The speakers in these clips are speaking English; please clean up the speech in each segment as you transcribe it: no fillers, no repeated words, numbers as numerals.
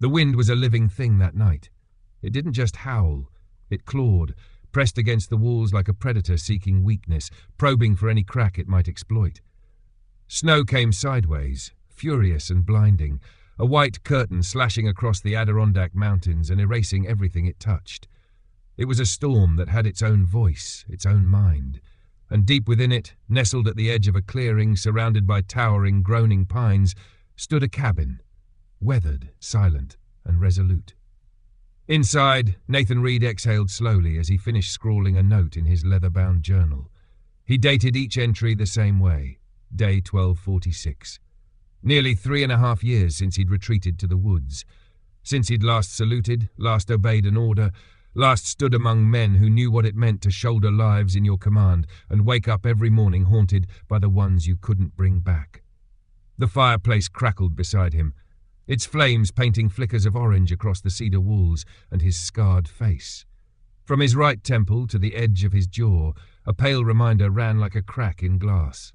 The wind was a living thing that night. It didn't just howl, it clawed, pressed against the walls like a predator seeking weakness, probing for any crack it might exploit. Snow came sideways, furious and blinding, a white curtain slashing across the Adirondack Mountains and erasing everything it touched. It was a storm that had its own voice, its own mind, and deep within it, nestled at the edge of a clearing surrounded by towering, groaning pines, stood a cabin, weathered, silent, and resolute. Inside, Nathan Reed exhaled slowly as he finished scrawling a note in his leather-bound journal. He dated each entry the same way, day 1246. Nearly 3.5 years since he'd retreated to the woods, since he'd last saluted, last obeyed an order, last stood among men who knew what it meant to shoulder lives in your command and wake up every morning haunted by the ones you couldn't bring back. The fireplace crackled beside him, its flames painting flickers of orange across the cedar walls and his scarred face. From his right temple to the edge of his jaw, a pale reminder ran like a crack in glass.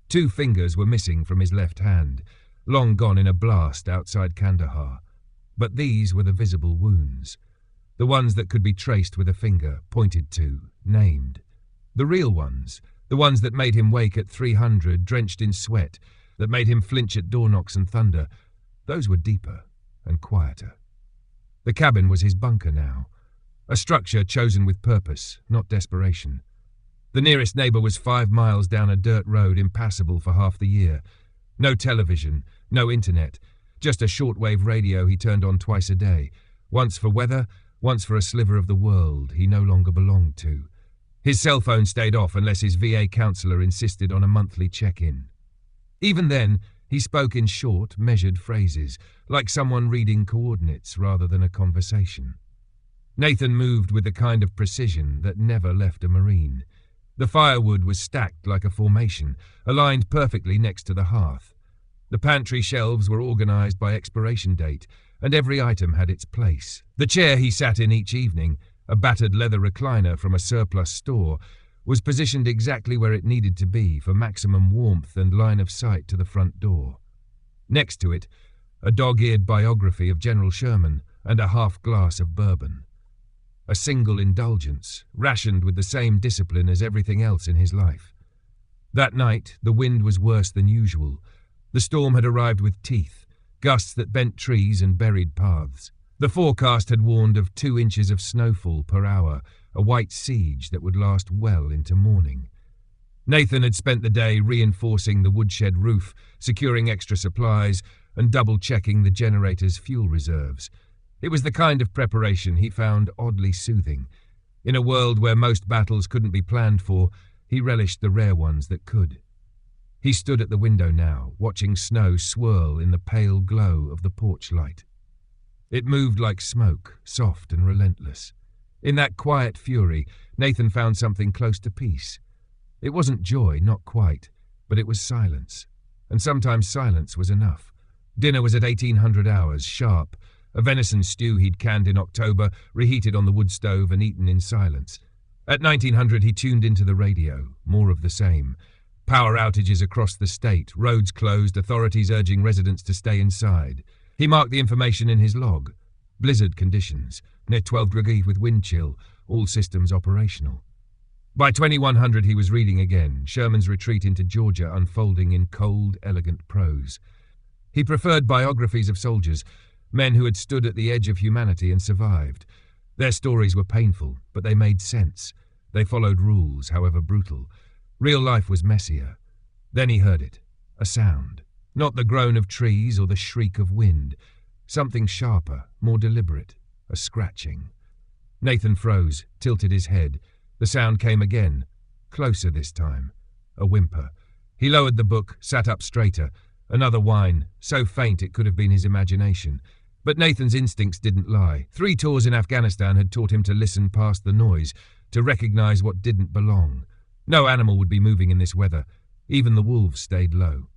2 fingers were missing from his left hand, long gone in a blast outside Kandahar. But these were the visible wounds, the ones that could be traced with a finger, pointed to, named. The real ones, the ones that made him wake at 300, drenched in sweat, that made him flinch at door knocks and thunder, those were deeper and quieter. The cabin was his bunker now, a structure chosen with purpose, not desperation. The nearest neighbour was 5 miles down a dirt road impassable for half the year. No television, no internet, just a shortwave radio he turned on twice a day, once for weather, once for a sliver of the world he no longer belonged to. His cell phone stayed off unless his VA counsellor insisted on a monthly check-in. Even then, he spoke in short, measured phrases, like someone reading coordinates rather than a conversation. Nathan moved with the kind of precision that never left a Marine. The firewood was stacked like a formation, aligned perfectly next to the hearth. The pantry shelves were organised by expiration date, and every item had its place. The chair he sat in each evening, a battered leather recliner from a surplus store, was positioned exactly where it needed to be for maximum warmth and line of sight to the front door. Next to it, a dog-eared biography of General Sherman and a half-glass of bourbon. A single indulgence, rationed with the same discipline as everything else in his life. That night, the wind was worse than usual. The storm had arrived with teeth, gusts that bent trees and buried paths. The forecast had warned of 2 inches of snowfall per hour, a white siege that would last well into morning. Nathan had spent the day reinforcing the woodshed roof, securing extra supplies, and double-checking the generator's fuel reserves. It was the kind of preparation he found oddly soothing. In a world where most battles couldn't be planned for, he relished the rare ones that could. He stood at the window now, watching snow swirl in the pale glow of the porch light. It moved like smoke, soft and relentless. In that quiet fury, Nathan found something close to peace. It wasn't joy, not quite, but it was silence. And sometimes silence was enough. Dinner was at 1800 hours, sharp, a venison stew he'd canned in October, reheated on the wood stove and eaten in silence. At 1900 he tuned into the radio, more of the same. Power outages across the state, roads closed, authorities urging residents to stay inside. He marked the information in his log. Blizzard conditions, near 12 degrees with wind chill, all systems operational. By 2100 he was reading again, Sherman's retreat into Georgia unfolding in cold, elegant prose. He preferred biographies of soldiers, men who had stood at the edge of humanity and survived. Their stories were painful, but they made sense. They followed rules, however brutal. Real life was messier. Then he heard it, a sound. Not the groan of trees or the shriek of wind. Something sharper, more deliberate, a scratching. Nathan froze, tilted his head. The sound came again, closer this time. A whimper. He lowered the book, sat up straighter. Another whine, so faint it could have been his imagination. But Nathan's instincts didn't lie. 3 tours in Afghanistan had taught him to listen past the noise, to recognize what didn't belong. No animal would be moving in this weather. Even the wolves stayed low.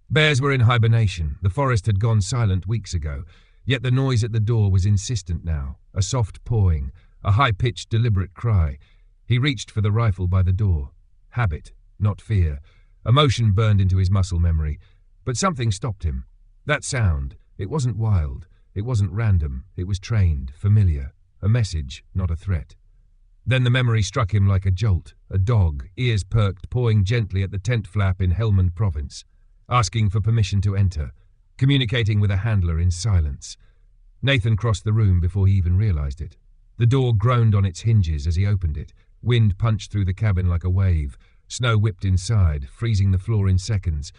Bears were in hibernation. The forest had gone silent weeks ago. Yet the noise at the door was insistent now, a soft pawing, a high-pitched, deliberate cry. He reached for the rifle by the door. Habit, not fear. Emotion burned into his muscle memory. But something stopped him. That sound, it wasn't wild. It wasn't random, it was trained, familiar, a message, not a threat. Then the memory struck him like a jolt, a dog, ears perked, pawing gently at the tent flap in Helmand province, asking for permission to enter, communicating with a handler in silence. Nathan crossed the room before he even realized it. The door groaned on its hinges as he opened it. Wind punched through the cabin like a wave. Snow whipped inside, freezing the floor in seconds.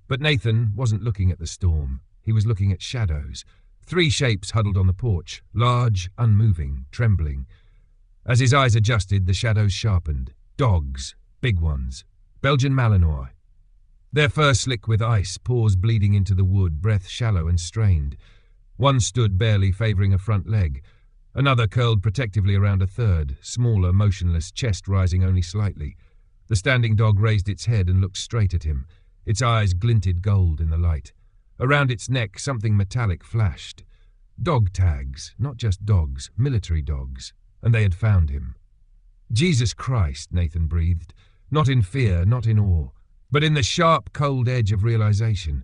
But Nathan wasn't looking at the storm. He was looking at shadows. 3 shapes huddled on the porch, large, unmoving, trembling. As his eyes adjusted, the shadows sharpened. Dogs, big ones. Belgian Malinois. Their fur slick with ice, paws bleeding into the wood, breath shallow and strained. One stood barely favouring a front leg. Another curled protectively around a third, smaller, motionless, chest rising only slightly. The standing dog raised its head and looked straight at him. Its eyes glinted gold in the light. Around its neck, something metallic flashed. Dog tags, not just dogs, military dogs. And they had found him. Jesus Christ, Nathan breathed. Not in fear, not in awe, but in the sharp, cold edge of realization.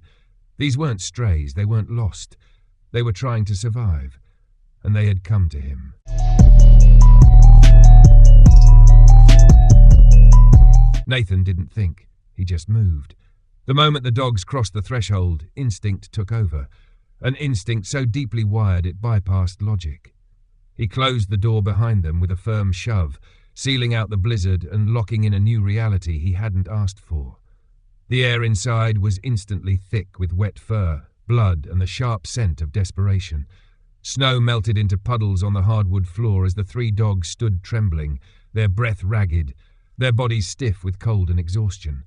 These weren't strays, they weren't lost. They were trying to survive. And they had come to him. Nathan didn't think. He just moved. The moment the dogs crossed the threshold, instinct took over. An instinct so deeply wired it bypassed logic. He closed the door behind them with a firm shove, sealing out the blizzard and locking in a new reality he hadn't asked for. The air inside was instantly thick with wet fur, blood, and the sharp scent of desperation. Snow melted into puddles on the hardwood floor as the 3 dogs stood trembling, their breath ragged, their bodies stiff with cold and exhaustion.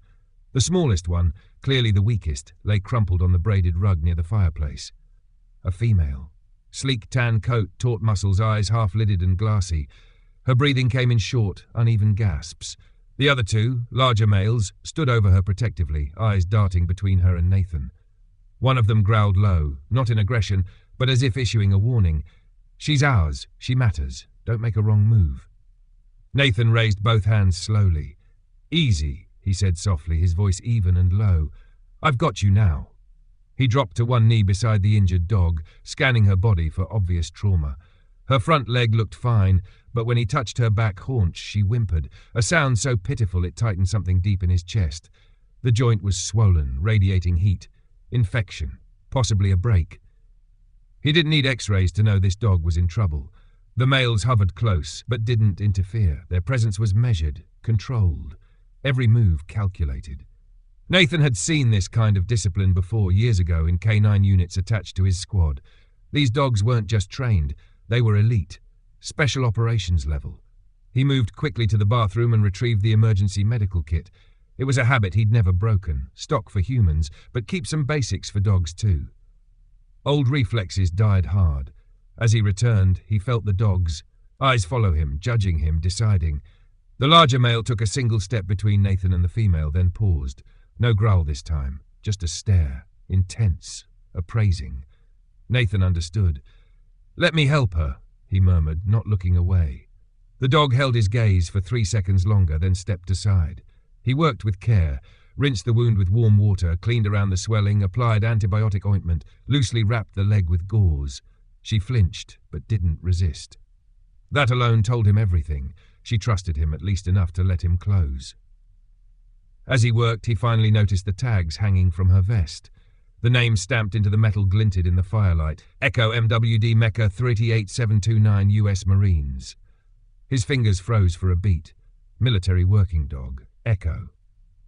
The smallest one, clearly the weakest, lay crumpled on the braided rug near the fireplace. A female. Sleek tan coat, taut muscles, eyes half-lidded and glassy. Her breathing came in short, uneven gasps. The other 2, larger males, stood over her protectively, eyes darting between her and Nathan. One of them growled low, not in aggression, but as if issuing a warning. "She's ours. She matters. Don't make a wrong move." Nathan raised both hands slowly. "Easy," he said softly, his voice even and low. "I've got you now." He dropped to one knee beside the injured dog, scanning her body for obvious trauma. Her front leg looked fine, but when he touched her back haunch, she whimpered, a sound so pitiful it tightened something deep in his chest. The joint was swollen, radiating heat. Infection. Possibly a break. He didn't need x-rays to know this dog was in trouble. The males hovered close, but didn't interfere. Their presence was measured, controlled. Every move calculated. Nathan had seen this kind of discipline before, years ago, in K9 units attached to his squad. These dogs weren't just trained, they were elite. Special operations level. He moved quickly to the bathroom and retrieved the emergency medical kit. It was a habit he'd never broken, stock for humans, but keep some basics for dogs too. Old reflexes died hard. As he returned, he felt the dogs. Eyes follow him, judging him, deciding. The larger male took a single step between Nathan and the female, then paused. No growl this time, just a stare, intense, appraising. Nathan understood. "Let me help her," he murmured, not looking away. The dog held his gaze for 3 seconds longer, then stepped aside. He worked with care, rinsed the wound with warm water, cleaned around the swelling, applied antibiotic ointment, loosely wrapped the leg with gauze. She flinched, but didn't resist. That alone told him everything. She trusted him at least enough to let him close. As he worked, he finally noticed the tags hanging from her vest. The name stamped into the metal glinted in the firelight. Echo MWD Mecca 38729 US Marines. His fingers froze for a beat. Military working dog. Echo.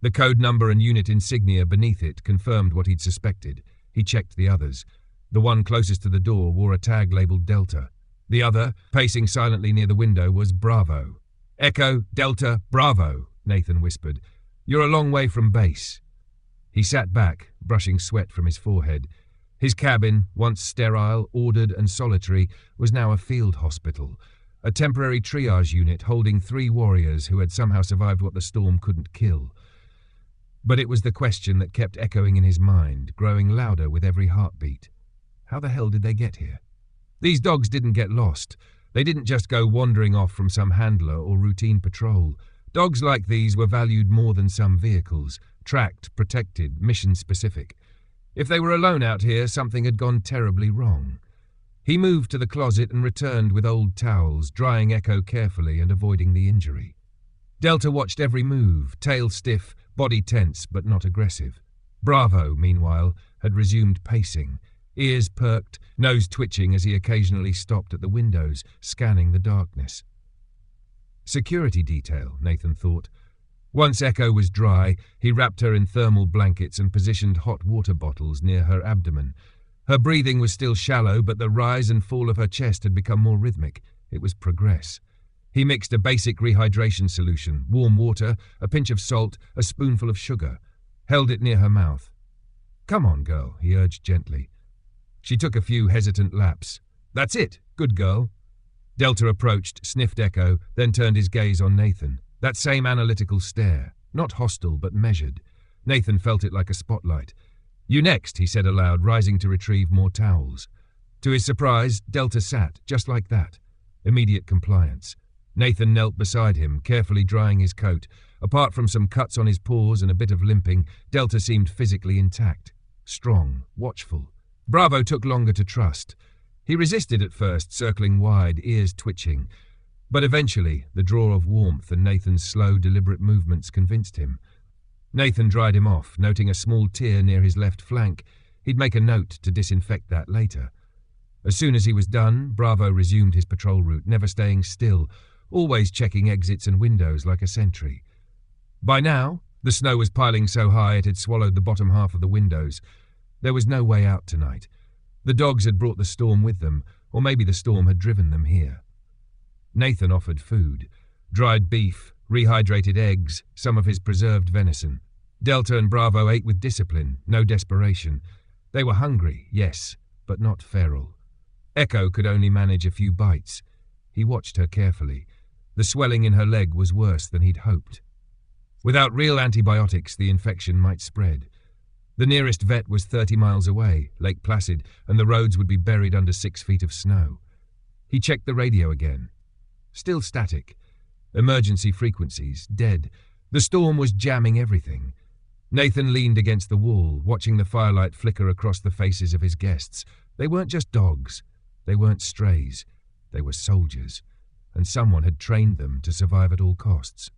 The code number and unit insignia beneath it confirmed what he'd suspected. He checked the others. The one closest to the door wore a tag labeled Delta. The other, pacing silently near the window, was Bravo. "Echo, Delta, Bravo," Nathan whispered. "You're a long way from base." He sat back, brushing sweat from his forehead. His cabin, once sterile, ordered and solitary, was now a field hospital, a temporary triage unit holding 3 warriors who had somehow survived what the storm couldn't kill. But it was the question that kept echoing in his mind, growing louder with every heartbeat. How the hell did they get here? These dogs didn't get lost. They didn't just go wandering off from some handler or routine patrol. Dogs like these were valued more than some vehicles, tracked, protected, mission-specific. If they were alone out here, something had gone terribly wrong. He moved to the closet and returned with old towels, drying Echo carefully and avoiding the injury. Delta watched every move, tail stiff, body tense but not aggressive. Bravo, meanwhile, had resumed pacing, ears perked, nose twitching as he occasionally stopped at the windows, scanning the darkness. Security detail, Nathan thought. Once Echo was dry, he wrapped her in thermal blankets and positioned hot water bottles near her abdomen. Her breathing was still shallow, but the rise and fall of her chest had become more rhythmic. It was progress. He mixed a basic rehydration solution, warm water, a pinch of salt, a spoonful of sugar, held it near her mouth. "Come on, girl," he urged gently. She took a few hesitant laps. "That's it. Good girl." Delta approached, sniffed Echo, then turned his gaze on Nathan. That same analytical stare, not hostile but measured. Nathan felt it like a spotlight. "You next," he said aloud, rising to retrieve more towels. To his surprise, Delta sat, just like that. Immediate compliance. Nathan knelt beside him, carefully drying his coat. Apart from some cuts on his paws and a bit of limping, Delta seemed physically intact. Strong, watchful. Bravo took longer to trust. He resisted at first, circling wide, ears twitching. But eventually, the draw of warmth and Nathan's slow, deliberate movements convinced him. Nathan dried him off, noting a small tear near his left flank. He'd make a note to disinfect that later. As soon as he was done, Bravo resumed his patrol route, never staying still, always checking exits and windows like a sentry. By now, the snow was piling so high it had swallowed the bottom half of the windows. There was no way out tonight. The dogs had brought the storm with them, or maybe the storm had driven them here. Nathan offered food. Dried beef, rehydrated eggs, some of his preserved venison. Delta and Bravo ate with discipline, no desperation. They were hungry, yes, but not feral. Echo could only manage a few bites. He watched her carefully. The swelling in her leg was worse than he'd hoped. Without real antibiotics, the infection might spread. The nearest vet was 30 miles away, Lake Placid, and the roads would be buried under 6 feet of snow. He checked the radio again. Still static. Emergency frequencies, dead. The storm was jamming everything. Nathan leaned against the wall, watching the firelight flicker across the faces of his guests. They weren't just dogs. They weren't strays. They were soldiers, and someone had trained them to survive at all costs.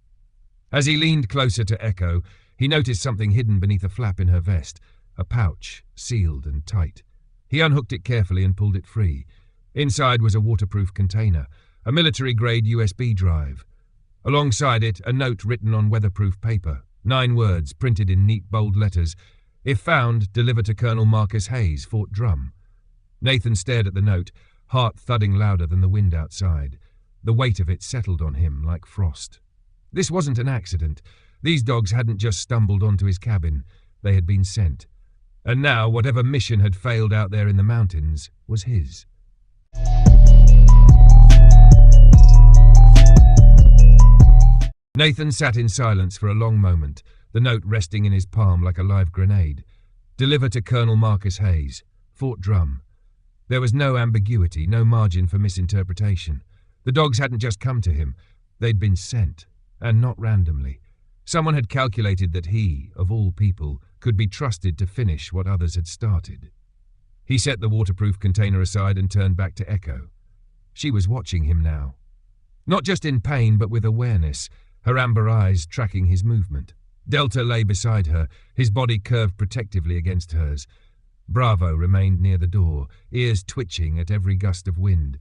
As he leaned closer to Echo, he noticed something hidden beneath a flap in her vest, a pouch, sealed and tight. He unhooked it carefully and pulled it free. Inside was a waterproof container, a military-grade USB drive. Alongside it, a note written on weatherproof paper, 9 words printed in neat bold letters. If found, deliver to Colonel Marcus Hayes, Fort Drum. Nathan stared at the note, heart thudding louder than the wind outside. The weight of it settled on him like frost. This wasn't an accident. These dogs hadn't just stumbled onto his cabin. They had been sent. And now, whatever mission had failed out there in the mountains was his. Nathan sat in silence for a long moment, the note resting in his palm like a live grenade. Deliver to Colonel Marcus Hayes, Fort Drum. There was no ambiguity, no margin for misinterpretation. The dogs hadn't just come to him. They'd been sent, and not randomly. Someone had calculated that he, of all people, could be trusted to finish what others had started. He set the waterproof container aside and turned back to Echo. She was watching him now. Not just in pain, but with awareness, her amber eyes tracking his movement. Delta lay beside her, his body curved protectively against hers. Bravo remained near the door, ears twitching at every gust of wind.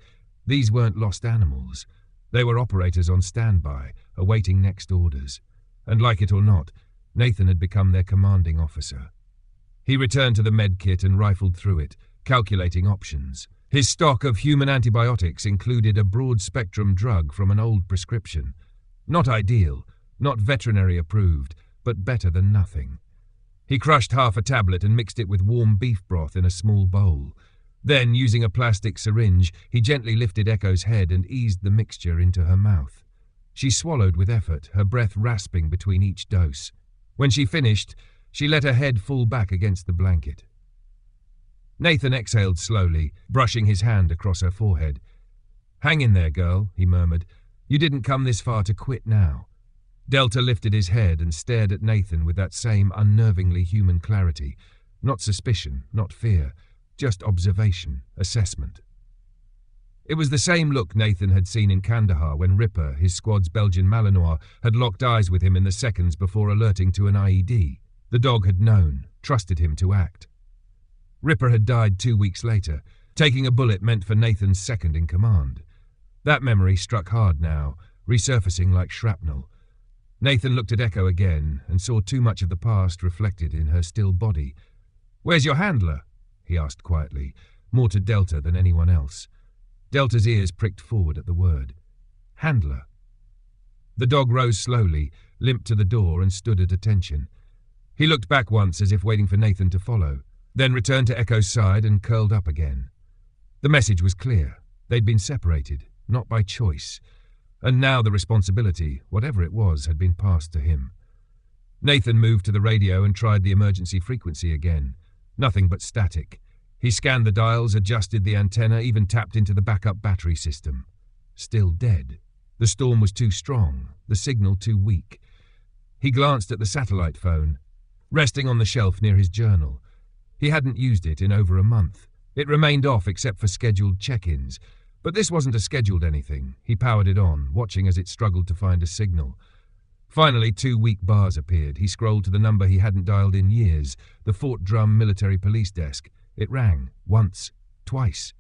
These weren't lost animals. They were operators on standby, awaiting next orders. And like it or not, Nathan had become their commanding officer. He returned to the med kit and rifled through it, calculating options. His stock of human antibiotics included a broad-spectrum drug from an old prescription. Not ideal, not veterinary approved, but better than nothing. He crushed half a tablet and mixed it with warm beef broth in a small bowl. Then, using a plastic syringe, he gently lifted Echo's head and eased the mixture into her mouth. She swallowed with effort, her breath rasping between each dose. When she finished, she let her head fall back against the blanket. Nathan exhaled slowly, brushing his hand across her forehead. "Hang in there, girl," he murmured. "You didn't come this far to quit now." Delta lifted his head and stared at Nathan with that same unnervingly human clarity. Not suspicion, not fear, just observation, assessment. It was the same look Nathan had seen in Kandahar when Ripper, his squad's Belgian Malinois, had locked eyes with him in the seconds before alerting to an IED. The dog had known, trusted him to act. Ripper had died 2 weeks later, taking a bullet meant for Nathan's second in command. That memory struck hard now, resurfacing like shrapnel. Nathan looked at Echo again and saw too much of the past reflected in her still body. "Where's your handler?" he asked quietly, more to Delta than anyone else. Delta's ears pricked forward at the word. Handler. The dog rose slowly, limped to the door and stood at attention. He looked back once as if waiting for Nathan to follow, then returned to Echo's side and curled up again. The message was clear. They'd been separated, not by choice. And now the responsibility, whatever it was, had been passed to him. Nathan moved to the radio and tried the emergency frequency again. Nothing but static. He scanned the dials, adjusted the antenna, even tapped into the backup battery system. Still dead. The storm was too strong, the signal too weak. He glanced at the satellite phone, resting on the shelf near his journal. He hadn't used it in over a month. It remained off except for scheduled check-ins. But this wasn't a scheduled anything. He powered it on, watching as it struggled to find a signal. Finally, 2 weak bars appeared. He scrolled to the number he hadn't dialed in years, the Fort Drum military police desk. It rang, once, twice,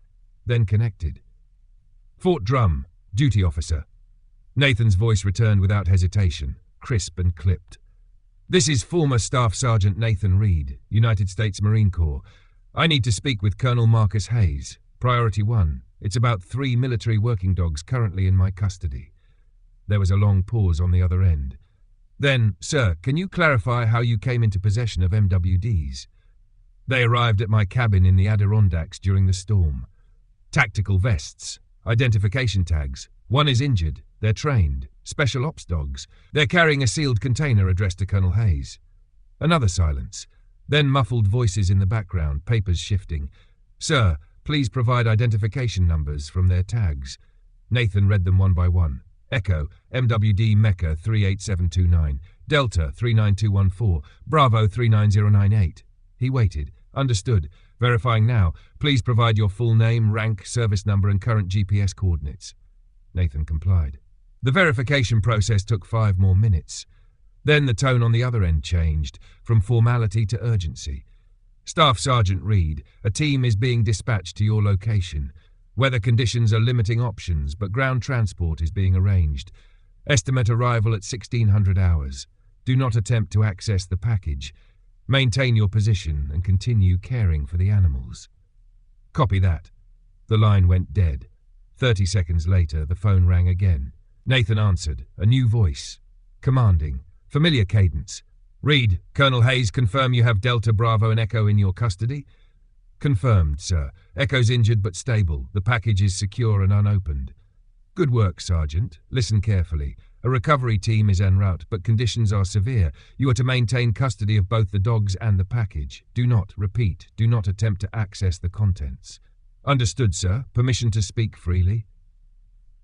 then connected. Fort Drum, duty officer. Nathan's voice returned without hesitation, crisp and clipped. "This is former Staff Sergeant Nathan Reed, United States Marine Corps. I need to speak with Colonel Marcus Hayes. Priority 1. It's about 3 military working dogs currently in my custody." There was a long pause on the other end. Then, "Sir, can you clarify how you came into possession of MWDs?" "They arrived at my cabin in the Adirondacks during the storm. Tactical vests, identification tags. One is injured. They're trained. Special ops dogs. They're carrying a sealed container addressed to Colonel Hayes." Another silence. Then muffled voices in the background, papers shifting. "Sir, please provide identification numbers from their tags." Nathan read them one by one. Echo, MWD Mecca 38729. Delta 39214. Bravo 39098. He waited. Understood. Verifying now. Please provide your full name, rank, service number and current GPS coordinates. Nathan complied. The verification process took 5 more minutes. Then the tone on the other end changed, from formality to urgency. "Staff Sergeant Reed, a team is being dispatched to your location. Weather conditions are limiting options, but ground transport is being arranged. Estimate arrival at 1600 hours. Do not attempt to access the package. Maintain your position and continue caring for the animals." "Copy that." The line went dead. 30 seconds later, the phone rang again. Nathan answered, a new voice. Commanding. Familiar cadence. "Reed, Colonel Hayes, confirm you have Delta, Bravo and Echo in your custody?" "Confirmed, sir. Echo's injured but stable. The package is secure and unopened." "Good work, Sergeant. Listen carefully. A recovery team is en route, but conditions are severe. You are to maintain custody of both the dogs and the package. Do not, repeat, do not attempt to access the contents." "Understood, sir. Permission to speak freely?"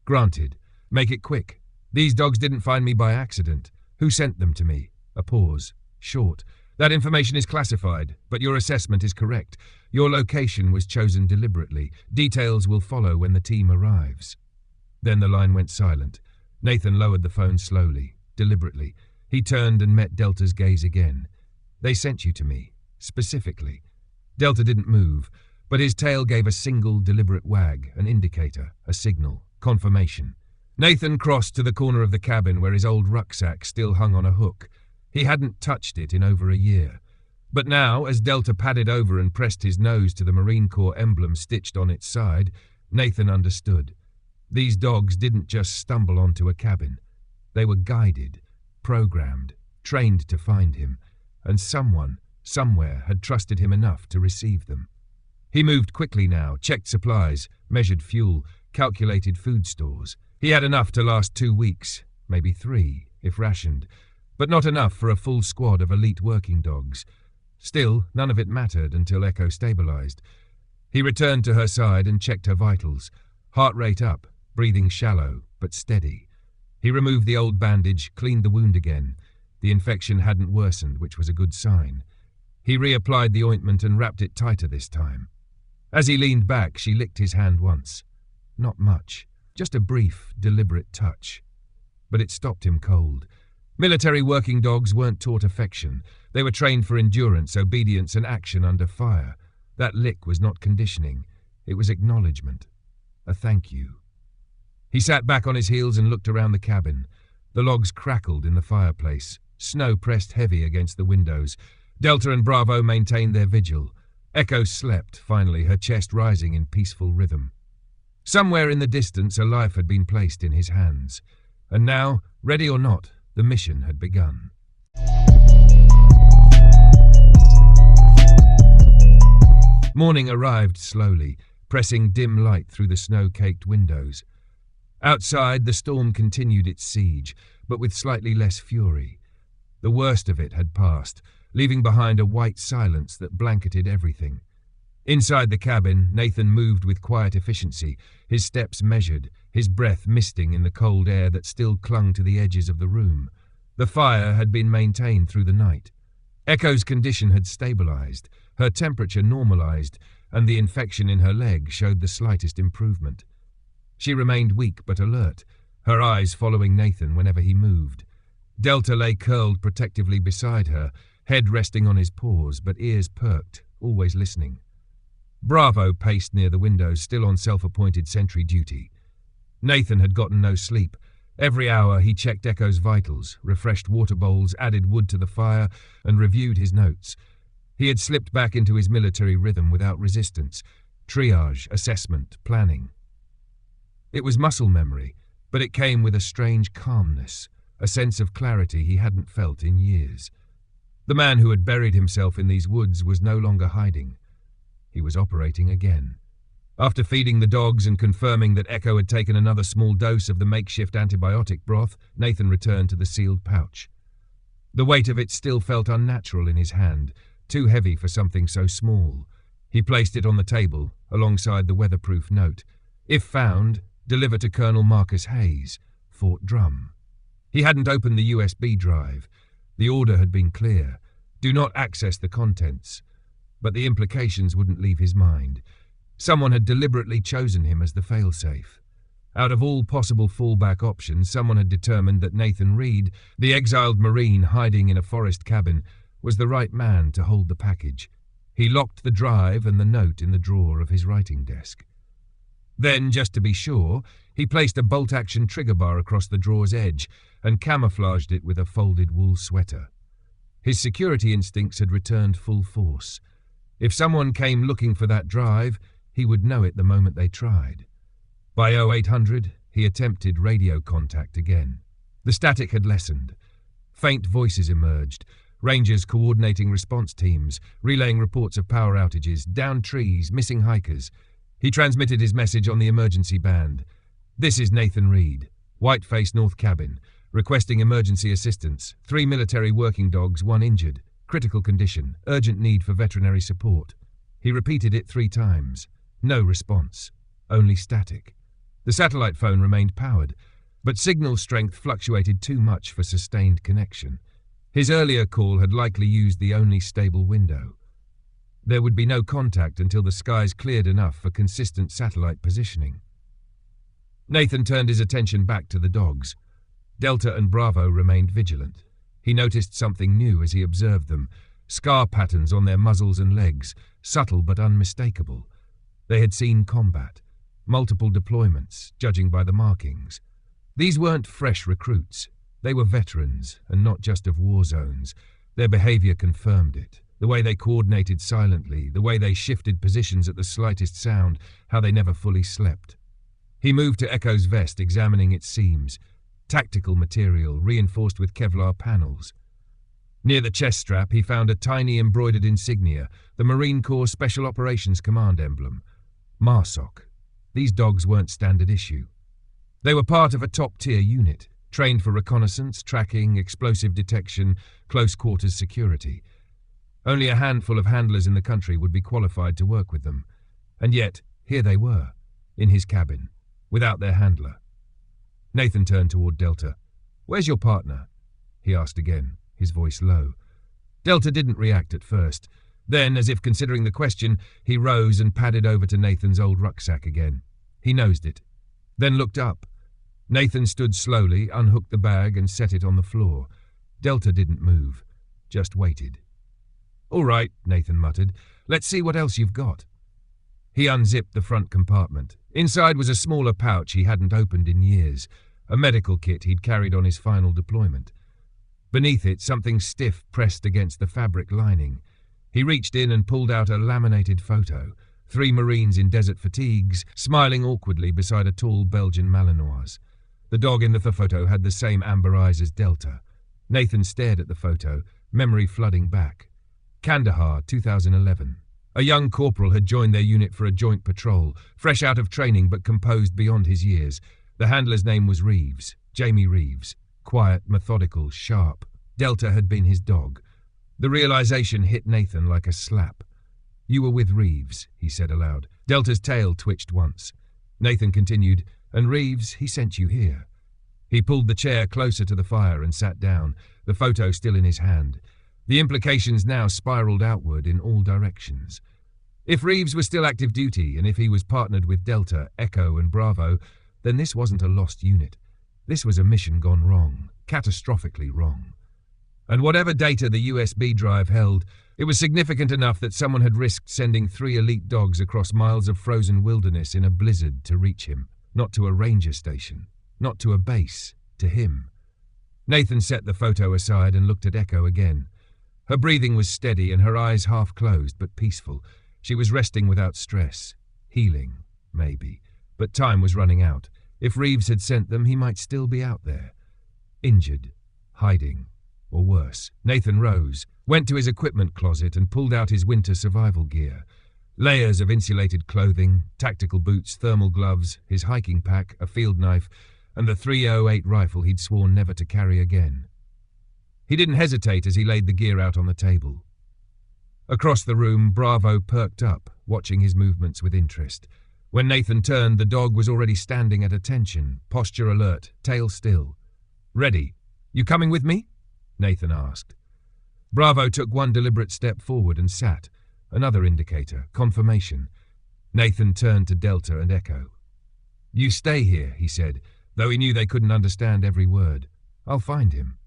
"Granted. Make it quick. These dogs didn't find me by accident. Who sent them to me?" A pause. Short. "That information is classified, but your assessment is correct. Your location was chosen deliberately. Details will follow when the team arrives." Then the line went silent. Nathan lowered the phone slowly, deliberately. He turned and met Delta's gaze again. "They sent you to me, specifically." Delta didn't move, but his tail gave a single deliberate wag, an indicator, a signal, confirmation. Nathan crossed to the corner of the cabin where his old rucksack still hung on a hook. He hadn't touched it in over a year. But now, as Delta padded over and pressed his nose to the Marine Corps emblem stitched on its side, Nathan understood. These dogs didn't just stumble onto a cabin. They were guided, programmed, trained to find him, and someone, somewhere, had trusted him enough to receive them. He moved quickly now, checked supplies, measured fuel, calculated food stores. He had enough to last 2 weeks, maybe 3, if rationed, but not enough for a full squad of elite working dogs. Still, none of it mattered until Echo stabilized. He returned to her side and checked her vitals. Heart rate up, breathing shallow, but steady. He removed the old bandage, cleaned the wound again. The infection hadn't worsened, which was a good sign. He reapplied the ointment and wrapped it tighter this time. As he leaned back, she licked his hand once. not much, just a brief, deliberate touch. But it stopped him cold. Military working dogs weren't taught affection. They were trained for endurance, obedience, and action under fire. That lick was not conditioning. It was acknowledgement. A thank you. He sat back on his heels and looked around the cabin. The logs crackled in the fireplace. Snow pressed heavy against the windows. Delta and Bravo maintained their vigil. Echo slept, finally, her chest rising in peaceful rhythm. Somewhere in the distance, a life had been placed in his hands. And now, ready or not, the mission had begun. Morning arrived slowly, pressing dim light through the snow-caked windows. Outside, the storm continued its siege, but with slightly less fury. The worst of it had passed, leaving behind a white silence that blanketed everything. Inside the cabin, Nathan moved with quiet efficiency, his steps measured, his breath misting in the cold air that still clung to the edges of the room. The fire had been maintained through the night. Echo's condition had stabilized, her temperature normalized, and the infection in her leg showed the slightest improvement. She remained weak but alert, her eyes following Nathan whenever he moved. Delta lay curled protectively beside her, head resting on his paws, but ears perked, always listening. Bravo paced near the windows, still on self-appointed sentry duty. Nathan had gotten no sleep. Every hour he checked Echo's vitals, refreshed water bowls, added wood to the fire, and reviewed his notes. He had slipped back into his military rhythm without resistance. Triage, assessment, planning. It was muscle memory, but it came with a strange calmness, a sense of clarity he hadn't felt in years. The man who had buried himself in these woods was no longer hiding. He was operating again. After feeding the dogs and confirming that Echo had taken another small dose of the makeshift antibiotic broth, Nathan returned to the sealed pouch. The weight of it still felt unnatural in his hand, too heavy for something so small. He placed it on the table, alongside the weatherproof note. If found, deliver to Colonel Marcus Hayes, Fort Drum. He hadn't opened the USB drive. The order had been clear. Do not access the contents. But the implications wouldn't leave his mind. Someone had deliberately chosen him as the failsafe. Out of all possible fallback options, someone had determined that Nathan Reed, the exiled Marine hiding in a forest cabin, was the right man to hold the package. He locked the drive and the note in the drawer of his writing desk. Then, just to be sure, he placed a bolt-action trigger bar across the drawer's edge and camouflaged it with a folded wool sweater. His security instincts had returned full force. If someone came looking for that drive, he would know it the moment they tried. By 0800, he attempted radio contact again. The static had lessened. Faint voices emerged, rangers coordinating response teams, relaying reports of power outages, downed trees, missing hikers. He transmitted his message on the emergency band. This is Nathan Reed, Whiteface North Cabin, requesting emergency assistance. 3 military working dogs, 1 injured. Critical condition, urgent need for veterinary support. He repeated it 3 times. No response, only static. The satellite phone remained powered, but signal strength fluctuated too much for sustained connection. His earlier call had likely used the only stable window. There would be no contact until the skies cleared enough for consistent satellite positioning. Nathan turned his attention back to the dogs. Delta and Bravo remained vigilant. He noticed something new as he observed them, scar patterns on their muzzles and legs, subtle but unmistakable. They had seen combat, multiple deployments, judging by the markings. These weren't fresh recruits. They were veterans, and not just of war zones. Their behavior confirmed it. The way they coordinated silently, the way they shifted positions at the slightest sound, how they never fully slept. He moved to Echo's vest, examining its seams. Tactical material, reinforced with Kevlar panels. Near the chest strap, he found a tiny embroidered insignia, the Marine Corps Special Operations Command emblem. MARSOC. These dogs weren't standard issue. They were part of a top-tier unit, trained for reconnaissance, tracking, explosive detection, close-quarters security. Only a handful of handlers in the country would be qualified to work with them. And yet, here they were, in his cabin, without their handler. Nathan turned toward Delta. "Where's your partner?" he asked again, his voice low. Delta didn't react at first. Then, as if considering the question, he rose and padded over to Nathan's old rucksack again. He nosed it, then looked up. Nathan stood slowly, unhooked the bag and set it on the floor. Delta didn't move, just waited. "All right," Nathan muttered. "Let's see what else you've got." He unzipped the front compartment. Inside was a smaller pouch he hadn't opened in years, a medical kit he'd carried on his final deployment. Beneath it, something stiff pressed against the fabric lining. He reached in and pulled out a laminated photo. 3 Marines in desert fatigues, smiling awkwardly beside a tall Belgian Malinois. The dog in the photo had the same amber eyes as Delta. Nathan stared at the photo, memory flooding back. Kandahar, 2011. A young corporal had joined their unit for a joint patrol, fresh out of training but composed beyond his years. The handler's name was Reeves, Jamie Reeves. Quiet, methodical, sharp. Delta had been his dog. The realization hit Nathan like a slap. "You were with Reeves," he said aloud. Delta's tail twitched once. Nathan continued, "And Reeves, he sent you here." He pulled the chair closer to the fire and sat down, the photo still in his hand. The implications now spiraled outward in all directions. If Reeves was still active duty, and if he was partnered with Delta, Echo and Bravo, then this wasn't a lost unit. This was a mission gone wrong, catastrophically wrong. And whatever data the USB drive held, it was significant enough that someone had risked sending 3 elite dogs across miles of frozen wilderness in a blizzard to reach him. Not to a ranger station, not to a base, to him. Nathan set the photo aside and looked at Echo again. Her breathing was steady and her eyes half closed but peaceful. She was resting without stress. Healing, maybe. But time was running out. If Reeves had sent them, he might still be out there. Injured, hiding, or worse. Nathan rose, went to his equipment closet and pulled out his winter survival gear. Layers of insulated clothing, tactical boots, thermal gloves, his hiking pack, a field knife, and the .308 rifle he'd sworn never to carry again. He didn't hesitate as he laid the gear out on the table. Across the room, Bravo perked up, watching his movements with interest. When Nathan turned, the dog was already standing at attention, posture alert, tail still. "Ready. You coming with me?" Nathan asked. Bravo took one deliberate step forward and sat, another indicator, confirmation. Nathan turned to Delta and Echo. "You stay here," he said, though he knew they couldn't understand every word. "I'll find him."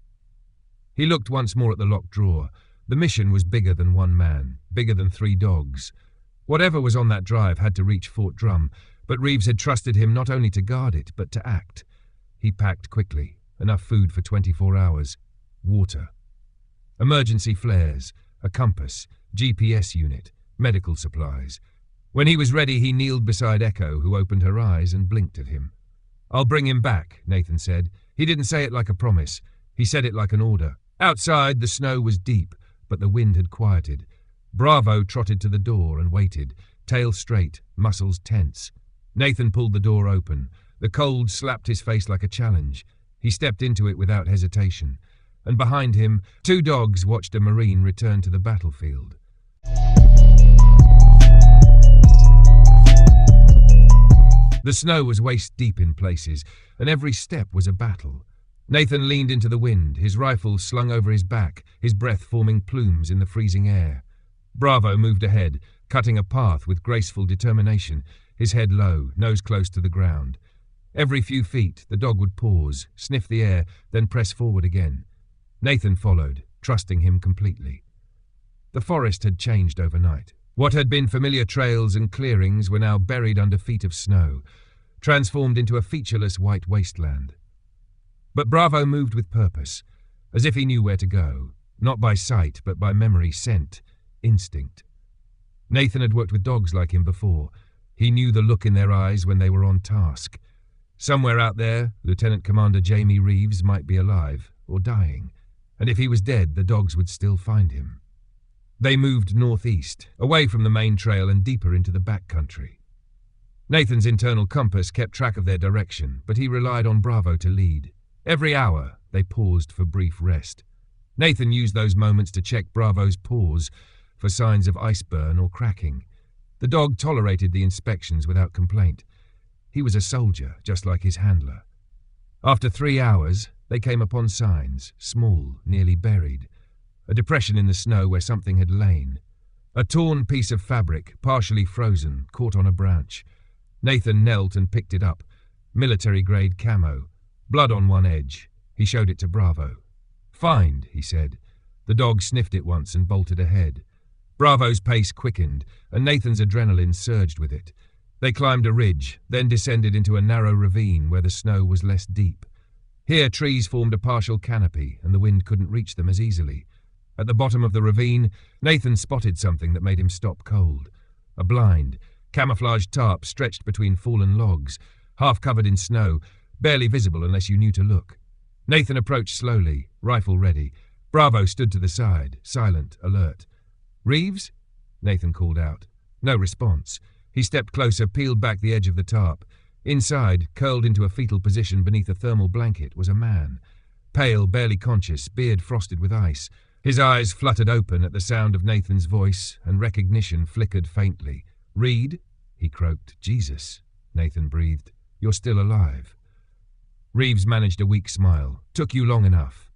He looked once more at the locked drawer. The mission was bigger than one man, bigger than 3 dogs. Whatever was on that drive had to reach Fort Drum, but Reeves had trusted him not only to guard it, but to act. He packed quickly, enough food for 24 hours. Water. Emergency flares, a compass, GPS unit, medical supplies. When he was ready, he kneeled beside Echo, who opened her eyes and blinked at him. "I'll bring him back," Nathan said. He didn't say it like a promise. He said it like an order. Outside, the snow was deep, but the wind had quieted. Bravo trotted to the door and waited, tail straight, muscles tense. Nathan pulled the door open. The cold slapped his face like a challenge. He stepped into it without hesitation. And behind him, 2 dogs watched a Marine return to the battlefield. The snow was waist-deep in places, and every step was a battle. Nathan leaned into the wind, his rifle slung over his back, his breath forming plumes in the freezing air. Bravo moved ahead, cutting a path with graceful determination, his head low, nose close to the ground. Every few feet, the dog would pause, sniff the air, then press forward again. Nathan followed, trusting him completely. The forest had changed overnight. What had been familiar trails and clearings were now buried under feet of snow, transformed into a featureless white wasteland. But Bravo moved with purpose, as if he knew where to go, not by sight, but by memory, scent, instinct. Nathan had worked with dogs like him before. He knew the look in their eyes when they were on task. Somewhere out there, Lieutenant Commander Jamie Reeves might be alive, or dying, and if he was dead, the dogs would still find him. They moved northeast, away from the main trail and deeper into the backcountry. Nathan's internal compass kept track of their direction, but he relied on Bravo to lead. Every hour, they paused for brief rest. Nathan used those moments to check Bravo's paws for signs of ice burn or cracking. The dog tolerated the inspections without complaint. He was a soldier, just like his handler. After 3 hours, they came upon signs, small, nearly buried. A depression in the snow where something had lain. A torn piece of fabric, partially frozen, caught on a branch. Nathan knelt and picked it up. military-grade camo, blood on one edge. He showed it to Bravo. "Find," he said. The dog sniffed it once and bolted ahead. Bravo's pace quickened, and Nathan's adrenaline surged with it. They climbed a ridge, then descended into a narrow ravine where the snow was less deep. Here trees formed a partial canopy, and the wind couldn't reach them as easily. At the bottom of the ravine, Nathan spotted something that made him stop cold. A blind, camouflaged tarp stretched between fallen logs, half covered in snow, barely visible unless you knew to look. Nathan approached slowly, rifle ready. Bravo stood to the side, silent, alert. "Reeves?" Nathan called out. No response. He stepped closer, peeled back the edge of the tarp. Inside, curled into a fetal position beneath a thermal blanket, was a man. Pale, barely conscious, beard frosted with ice. His eyes fluttered open at the sound of Nathan's voice, and recognition flickered faintly. "Reed?" he croaked. "Jesus," Nathan breathed. "You're still alive." Reeves managed a weak smile. "Took you long enough."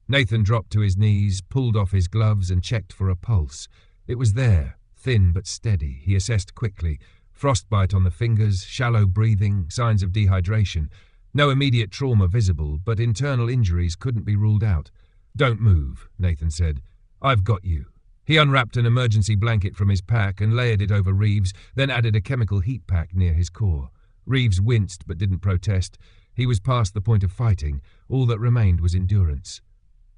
Nathan dropped to his knees, pulled off his gloves and checked for a pulse. It was there, thin but steady. He assessed quickly. Frostbite on the fingers, shallow breathing, signs of dehydration. No immediate trauma visible, but internal injuries couldn't be ruled out. "Don't move," Nathan said. "I've got you." He unwrapped an emergency blanket from his pack and layered it over Reeves, then added a chemical heat pack near his core. Reeves winced but didn't protest. He was past the point of fighting. All that remained was endurance.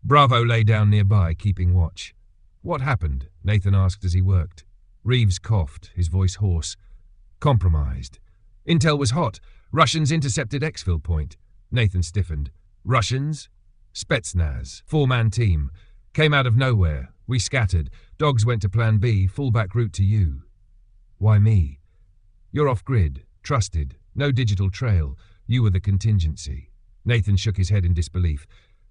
Bravo lay down nearby, keeping watch. "What happened?" Nathan asked as he worked. Reeves coughed, his voice hoarse. "Compromised. Intel was hot. Russians intercepted exfil point." Nathan stiffened. "Russians?" "Spetsnaz, 4-man team. Came out of nowhere. We scattered. Dogs went to Plan B, fallback route to you." "Why me?" "You're off-grid. Trusted. No digital trail. You were the contingency." Nathan shook his head in disbelief.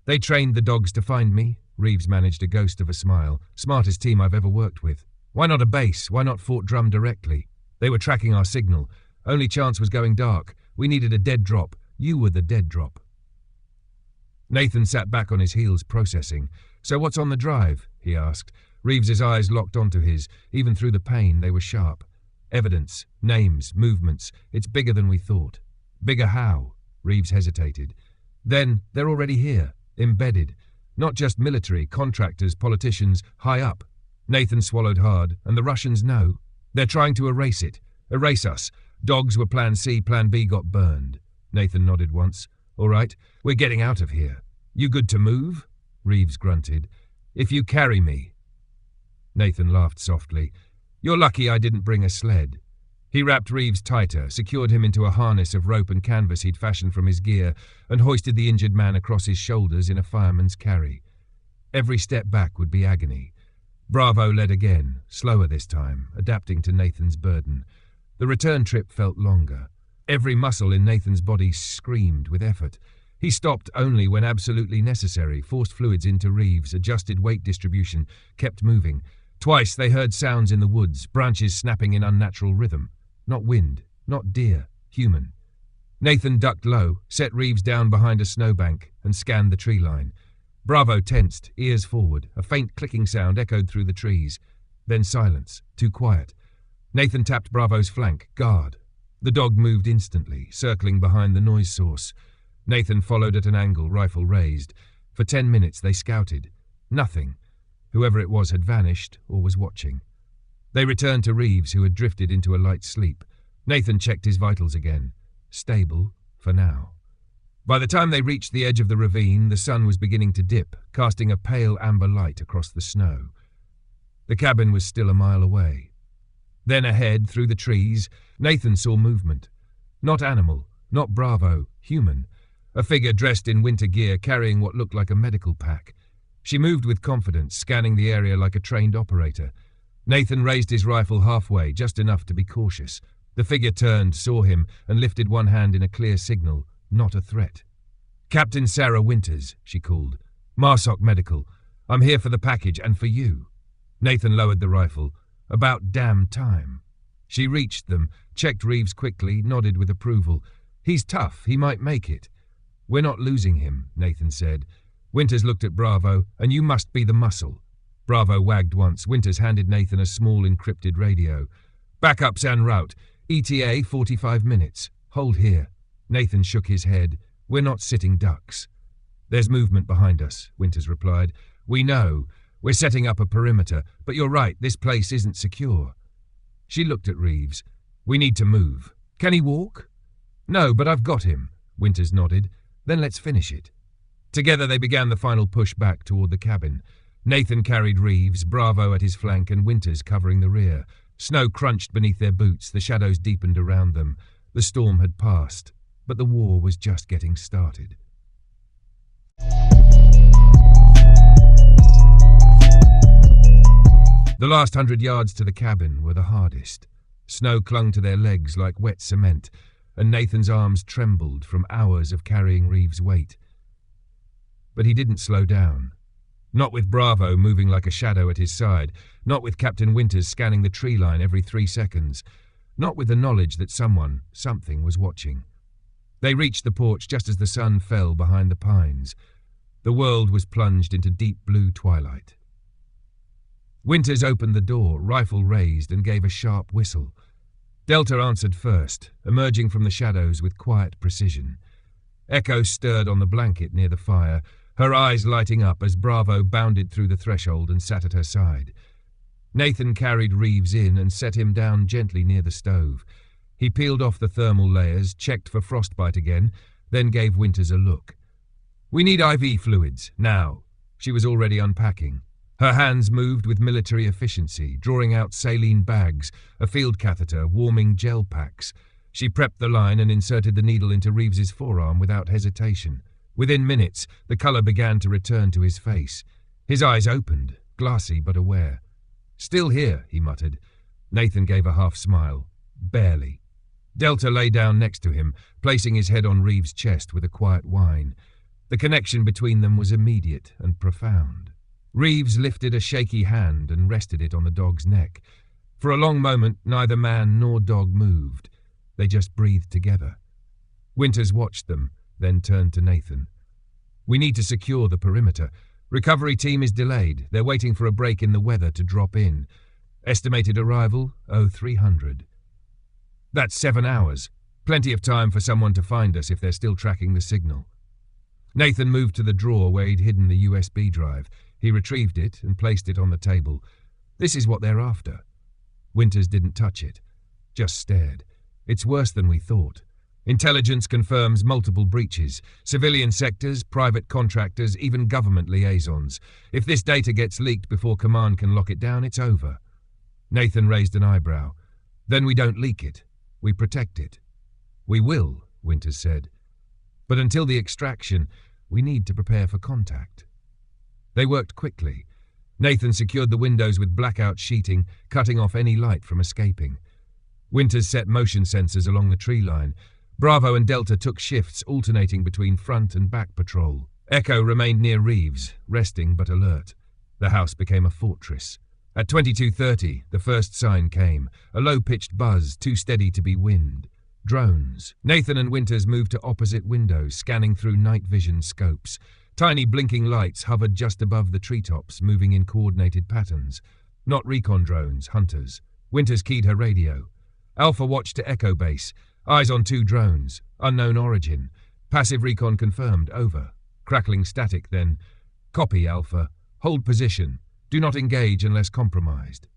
"They trained the dogs to find me?" Reeves managed a ghost of a smile. "Smartest team I've ever worked with. Why not a base? Why not Fort Drum directly? They were tracking our signal. Only chance was going dark. We needed a dead drop. You were the dead drop." Nathan sat back on his heels, processing. "So what's on the drive?" he asked. Reeves's eyes locked onto his. Even through the pain, they were sharp. "Evidence, names, movements. It's bigger than we thought." "Bigger how?" Reeves hesitated. "Then, they're already here. Embedded. Not just military, contractors, politicians, high up." Nathan swallowed hard. "And the Russians know. They're trying to erase it. Erase us. Dogs were Plan C, Plan B got burned." Nathan nodded once. "All right, we're getting out of here. You good to move?" Reeves grunted. "If you carry me." Nathan laughed softly. "You're lucky I didn't bring a sled." He wrapped Reeves tighter, secured him into a harness of rope and canvas he'd fashioned from his gear, and hoisted the injured man across his shoulders in a fireman's carry. Every step back would be agony. Bravo led again, slower this time, adapting to Nathan's burden. The return trip felt longer. Every muscle in Nathan's body screamed with effort. He stopped only when absolutely necessary, forced fluids into Reeves, adjusted weight distribution, kept moving. Twice they heard sounds in the woods, branches snapping in unnatural rhythm. Not wind, not deer, human. Nathan ducked low, set Reeves down behind a snowbank, and scanned the tree line. Bravo tensed, ears forward. A faint clicking sound echoed through the trees. Then silence, too quiet. Nathan tapped Bravo's flank, guard. The dog moved instantly, circling behind the noise source. Nathan followed at an angle, rifle raised. For 10 minutes they scouted. Nothing. Whoever it was had vanished or was watching. They returned to Reeves, who had drifted into a light sleep. Nathan checked his vitals again. Stable, for now. By the time they reached the edge of the ravine, the sun was beginning to dip, casting a pale amber light across the snow. The cabin was still a mile away. Then ahead, through the trees, Nathan saw movement. Not animal, not Bravo, human. A figure dressed in winter gear carrying what looked like a medical pack. She moved with confidence, scanning the area like a trained operator. Nathan raised his rifle halfway, just enough to be cautious. The figure turned, saw him, and lifted one hand in a clear signal. Not a threat. "Captain Sarah Winters," she called. "Marsoc Medical. I'm here for the package and for you." Nathan lowered the rifle. "About damn time." She reached them, checked Reeves quickly, nodded with approval. "He's tough. He might make it." "We're not losing him," Nathan said. Winters looked at Bravo. "And you must be the muscle." Bravo wagged once. Winters handed Nathan a small encrypted radio. "Backups en route. ETA 45 minutes. Hold here." Nathan shook his head. We're not sitting ducks. There's movement behind us, Winters replied. We know. We're setting up a perimeter, but you're right, this place isn't secure. She looked at Reeves. We need to move. Can he walk? No, but I've got him, Winters nodded. Then let's finish it. Together they began the final push back toward the cabin. Nathan carried Reeves, Bravo at his flank, and Winters covering the rear. Snow crunched beneath their boots, the shadows deepened around them. The storm had passed, but the war was just getting started. The last 100 yards to the cabin were the hardest. Snow clung to their legs like wet cement, and Nathan's arms trembled from hours of carrying Reeves' weight. But he didn't slow down. Not with Bravo moving like a shadow at his side, not with Captain Winters scanning the tree line every 3 seconds, not with the knowledge that something was watching. They reached the porch just as the sun fell behind the pines. The world was plunged into deep blue twilight. Winters opened the door, rifle raised, and gave a sharp whistle. Delta answered first, emerging from the shadows with quiet precision. Echo stirred on the blanket near the fire, her eyes lighting up as Bravo bounded through the threshold and sat at her side. Nathan carried Reeves in and set him down gently near the stove. He peeled off the thermal layers, checked for frostbite again, then gave Winters a look. We need IV fluids, now. She was already unpacking. Her hands moved with military efficiency, drawing out saline bags, a field catheter, warming gel packs. She prepped the line and inserted the needle into Reeves's forearm without hesitation. Within minutes, the colour began to return to his face. His eyes opened, glassy but aware. Still here, he muttered. Nathan gave a half smile. Barely. Delta lay down next to him, placing his head on Reeves' chest with a quiet whine. The connection between them was immediate and profound. Reeves lifted a shaky hand and rested it on the dog's neck. For a long moment, neither man nor dog moved. They just breathed together. Winters watched them, then turned to Nathan. We need to secure the perimeter. Recovery team is delayed. They're waiting for a break in the weather to drop in. Estimated arrival, 0300. That's 7 hours. Plenty of time for someone to find us if they're still tracking the signal. Nathan moved to the drawer where he'd hidden the USB drive. He retrieved it and placed it on the table. This is what they're after. Winters didn't touch it, just stared. It's worse than we thought. Intelligence confirms multiple breaches. Civilian sectors, private contractors, even government liaisons. If this data gets leaked before command can lock it down, it's over. Nathan raised an eyebrow. Then we don't leak it. We protect it. We will, Winters said. But until the extraction, we need to prepare for contact. They worked quickly. Nathan secured the windows with blackout sheeting, cutting off any light from escaping. Winters set motion sensors along the tree line. Bravo and Delta took shifts, alternating between front and back patrol. Echo remained near Reeves, resting but alert. The house became a fortress. At 22:30, the first sign came, a low-pitched buzz, too steady to be wind. Drones. Nathan and Winters moved to opposite windows, scanning through night vision scopes. Tiny blinking lights hovered just above the treetops, moving in coordinated patterns. Not recon drones, hunters. Winters keyed her radio. Alpha watched to Echo base. Eyes on 2 drones. Unknown origin. Passive recon confirmed. Over. Crackling static then. Copy, Alpha. Hold position. Do not engage unless compromised.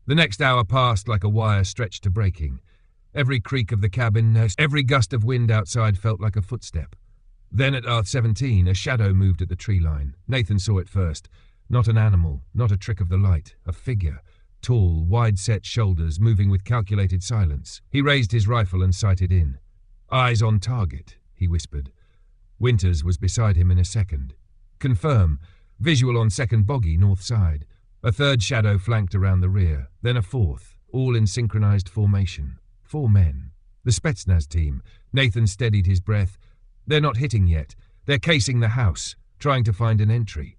The next hour passed like a wire stretched to breaking. Every creak of the cabin, every gust of wind outside felt like a footstep. Then at R17, a shadow moved at the tree line. Nathan saw it first. Not an animal, not a trick of the light. A figure. Tall, wide-set shoulders, moving with calculated silence. He raised his rifle and sighted in. Eyes on target, he whispered. Winters was beside him in a second. Confirm. Visual on second boggy, north side. A third shadow flanked around the rear. Then a fourth, all in synchronized formation. 4 men. The Spetsnaz team. Nathan steadied his breath. They're not hitting yet. They're casing the house, trying to find an entry.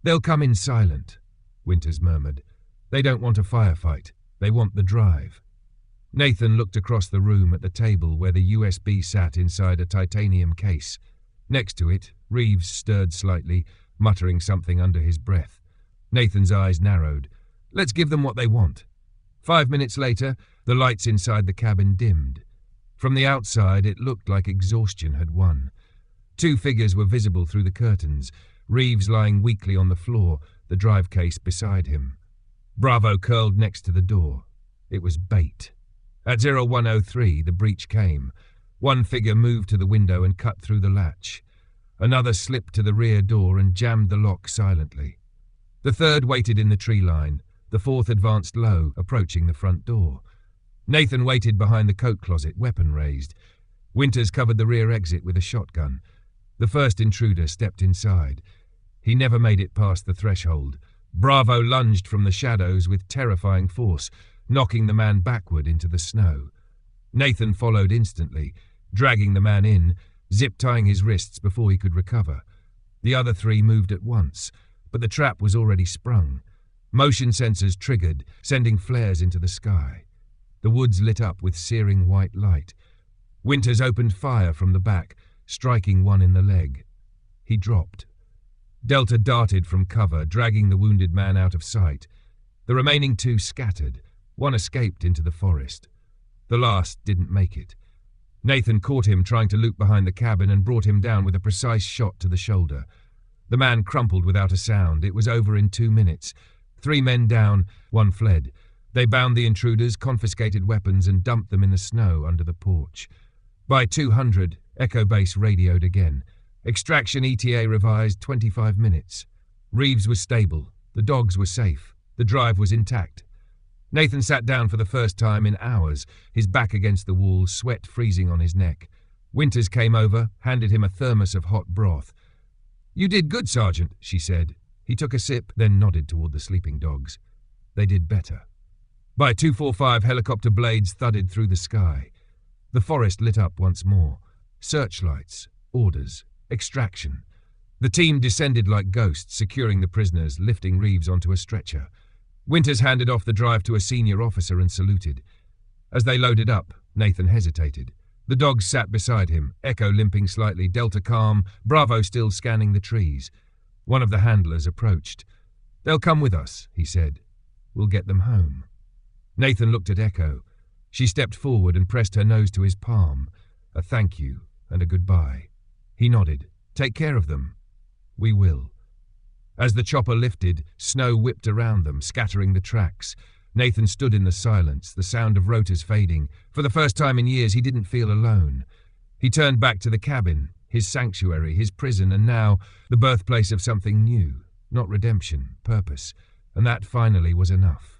They'll come in silent, Winters murmured. They don't want a firefight. They want the drive. Nathan looked across the room at the table where the USB sat inside a titanium case. Next to it, Reeves stirred slightly, muttering something under his breath. Nathan's eyes narrowed. Let's give them what they want. 5 minutes later, the lights inside the cabin dimmed. From the outside, it looked like exhaustion had won. 2 figures were visible through the curtains, Reeves lying weakly on the floor, the drive case beside him. Bravo curled next to the door. It was bait. At 0103, the breach came. 1 figure moved to the window and cut through the latch. Another slipped to the rear door and jammed the lock silently. The third waited in the tree line. The fourth advanced low, approaching the front door. Nathan waited behind the coat closet, weapon raised. Winters covered the rear exit with a shotgun. The first intruder stepped inside. He never made it past the threshold. Bravo lunged from the shadows with terrifying force, knocking the man backward into the snow. Nathan followed instantly, dragging the man in, zip-tying his wrists before he could recover. The other 3 moved at once, but the trap was already sprung. Motion sensors triggered, sending flares into the sky. The woods lit up with searing white light. Winters opened fire from the back, striking one in the leg. He dropped. Delta darted from cover, dragging the wounded man out of sight. The remaining 2 scattered. 1 escaped into the forest. The last didn't make it. Nathan caught him trying to loop behind the cabin and brought him down with a precise shot to the shoulder. The man crumpled without a sound. It was over in 2 minutes. 3 men down, 1 fled. They bound the intruders, confiscated weapons, and dumped them in the snow under the porch. By 200, Echo Base radioed again. Extraction ETA revised 25 minutes. Reeves was stable. The dogs were safe. The drive was intact. Nathan sat down for the first time in hours, his back against the wall, sweat freezing on his neck. Winters came over, handed him a thermos of hot broth. "You did good, Sergeant," she said. He took a sip, then nodded toward the sleeping dogs. They did better. By 245, helicopter blades thudded through the sky. The forest lit up once more. Searchlights, orders, extraction. The team descended like ghosts, securing the prisoners, lifting Reeves onto a stretcher. Winters handed off the drive to a senior officer and saluted. As they loaded up, Nathan hesitated. The dogs sat beside him, Echo limping slightly, Delta calm, Bravo still scanning the trees. One of the handlers approached. "They'll come with us," he said. "We'll get them home." Nathan looked at Echo. She stepped forward and pressed her nose to his palm. A thank you and a goodbye. He nodded. "Take care of them." "We will." As the chopper lifted, snow whipped around them, scattering the tracks. Nathan stood in the silence, the sound of rotors fading. For the first time in years, he didn't feel alone. He turned back to the cabin, his sanctuary, his prison, and now the birthplace of something new. Not redemption, purpose. And that finally was enough.